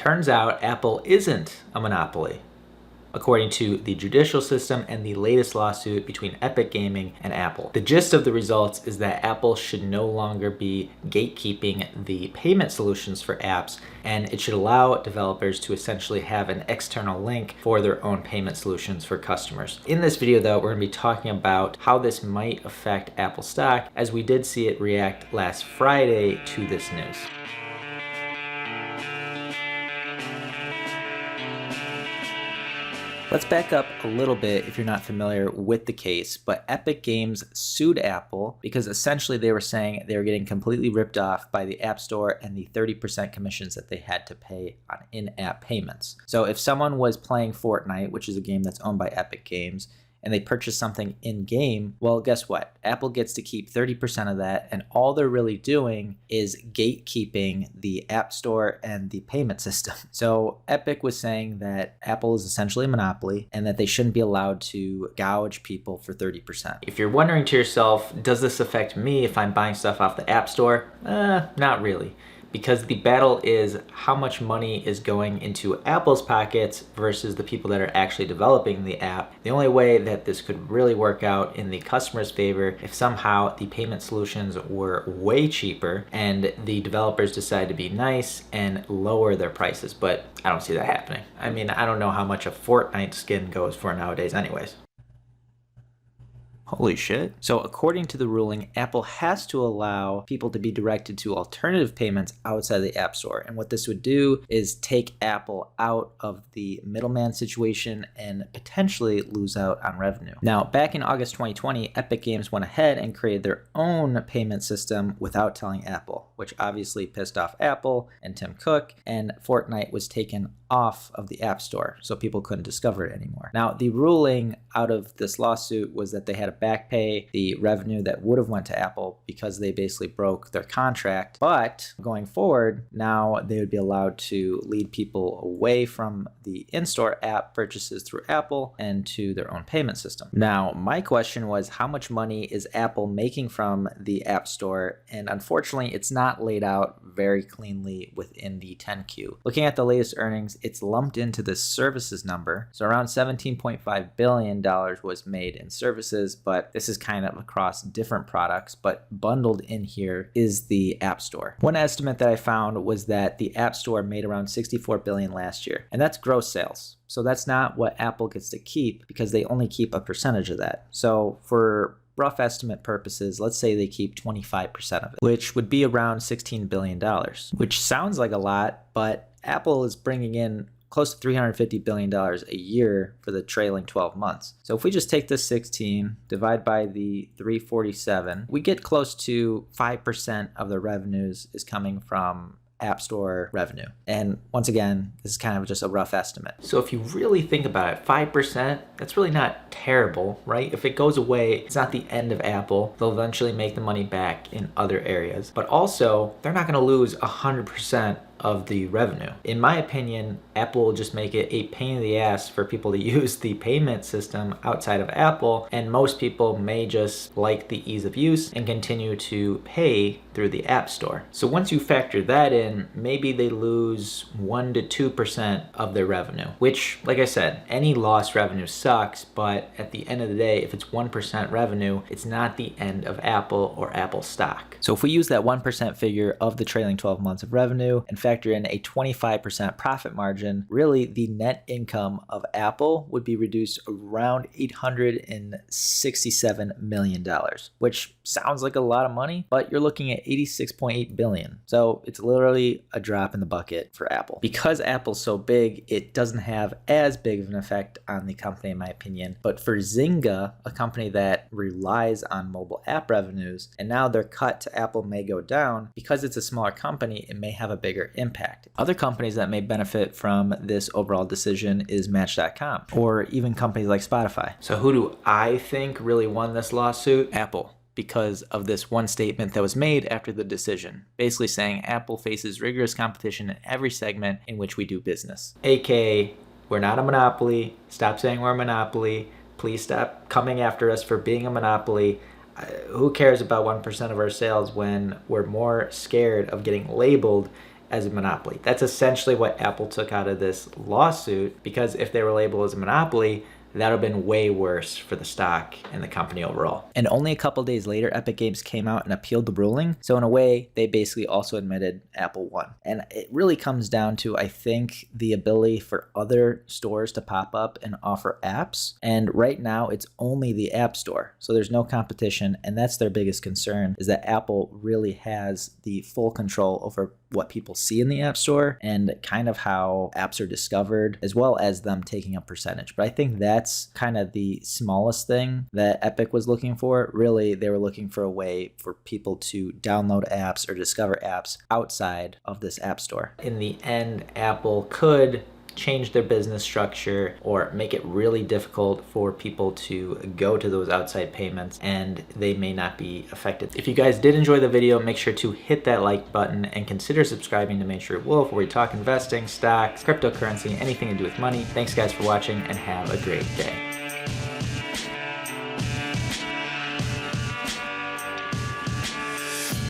Turns out Apple isn't a monopoly, according to the judicial system and the latest lawsuit between Epic Gaming and Apple. The gist of the results is that Apple should no longer be gatekeeping the payment solutions for apps, and it should allow developers to essentially have an external link for their own payment solutions for customers. In this video though, we're going to be talking about how this might affect Apple stock, as we did see it react last Friday to this news. Let's back up a little bit if you're not familiar with the case, but Epic Games sued Apple because essentially they were saying they were getting completely ripped off by the App Store and the 30% commissions that they had to pay on in-app payments. So if someone was playing Fortnite, which is a game that's owned by Epic Games, and they purchase something in-game, well, guess what? Apple gets to keep 30% of that, and all they're really doing is gatekeeping the App Store and the payment system. So Epic was saying that Apple is essentially a monopoly and that they shouldn't be allowed to gouge people for 30%. If you're wondering to yourself, does this affect me if I'm buying stuff off the App Store? Not really. Because the battle is how much money is going into Apple's pockets versus the people that are actually developing the app. The only way that this could really work out in the customer's favor if somehow the payment solutions were way cheaper and the developers decide to be nice and lower their prices, but I don't see that happening. I mean, I don't know how much a Fortnite skin goes for nowadays anyways. Holy shit. So according to the ruling, Apple has to allow people to be directed to alternative payments outside the App Store. And what this would do is take Apple out of the middleman situation and potentially lose out on revenue. Now, back in August 2020, Epic Games went ahead and created their own payment system without telling Apple, which obviously pissed off Apple and Tim Cook, and Fortnite was taken off of the App Store, so people couldn't discover it anymore. Now, the ruling out of this lawsuit was that they had to back pay the revenue that would have went to Apple because they basically broke their contract. But going forward, now they would be allowed to lead people away from the in-store app purchases through Apple and to their own payment system. Now, my question was, how much money is Apple making from the App Store? And unfortunately, it's not laid out very cleanly within the 10Q. Looking at the latest earnings, it's lumped into this services number. So around $17.5 billion was made in services, but this is kind of across different products, but bundled in here is the App Store. One estimate that I found was that the App Store made around $64 billion last year, and that's gross sales. So that's not what Apple gets to keep because they only keep a percentage of that. So for rough estimate purposes, let's say they keep 25% of it, which would be around $16 billion, which sounds like a lot, but Apple is bringing in close to $350 billion a year for the trailing 12 months. So if we just take this 16, divide by the 347, we get close to 5% of the revenues is coming from App Store revenue. And once again, this is kind of just a rough estimate. So if you really think about it, 5%, that's really not terrible, right? If it goes away, it's not the end of Apple. They'll eventually make the money back in other areas. But also, they're not going to lose 100% of the revenue. In my opinion, Apple will just make it a pain in the ass for people to use the payment system outside of Apple, and most people may just like the ease of use and continue to pay through the App Store. So once you factor that in, maybe they lose 1 to 2% of their revenue, which, like I said, any lost revenue sucks, but at the end of the day, if it's 1% revenue, it's not the end of Apple or Apple stock. So if we use that 1% figure of the trailing 12 months of revenue and factor in a 25% profit margin, really the net income of Apple would be reduced around $867 million, which sounds like a lot of money, but you're looking at $86.8 billion. So it's literally a drop in the bucket for Apple. Because Apple's so big, it doesn't have as big of an effect on the company, in my opinion. But for Zynga, a company that relies on mobile app revenues, and now their cut to Apple may go down, because it's a smaller company, it may have a bigger impact. Other companies that may benefit from this overall decision is Match.com, or even companies like Spotify. So who do I think really won this lawsuit? Apple, because of this one statement that was made after the decision, basically saying Apple faces rigorous competition in every segment in which we do business. AKA, we're not a monopoly. Stop saying we're a monopoly. Please stop coming after us for being a monopoly. Who cares about 1% of our sales when we're more scared of getting labeled as a monopoly. That's essentially what Apple took out of this lawsuit, because if they were labeled as a monopoly, that would have been way worse for the stock and the company overall. And only a couple days later, Epic Games came out and appealed the ruling. So in a way, they basically also admitted Apple won. And it really comes down to, I think, the ability for other stores to pop up and offer apps. And right now, it's only the App Store. So there's no competition. And that's their biggest concern, is that Apple really has the full control over what people see in the App Store and kind of how apps are discovered, as well as them taking a percentage. But I think that's kind of the smallest thing that Epic was looking for. Really, they were looking for a way for people to download apps or discover apps outside of this App Store. In the end, Apple could change their business structure or make it really difficult for people to go to those outside payments, and they may not be affected. If you guys did enjoy the video, make sure to hit that like button and consider subscribing to Main Street Wolf, where we talk investing, stocks, cryptocurrency, anything to do with money. Thanks guys for watching, and have a great day.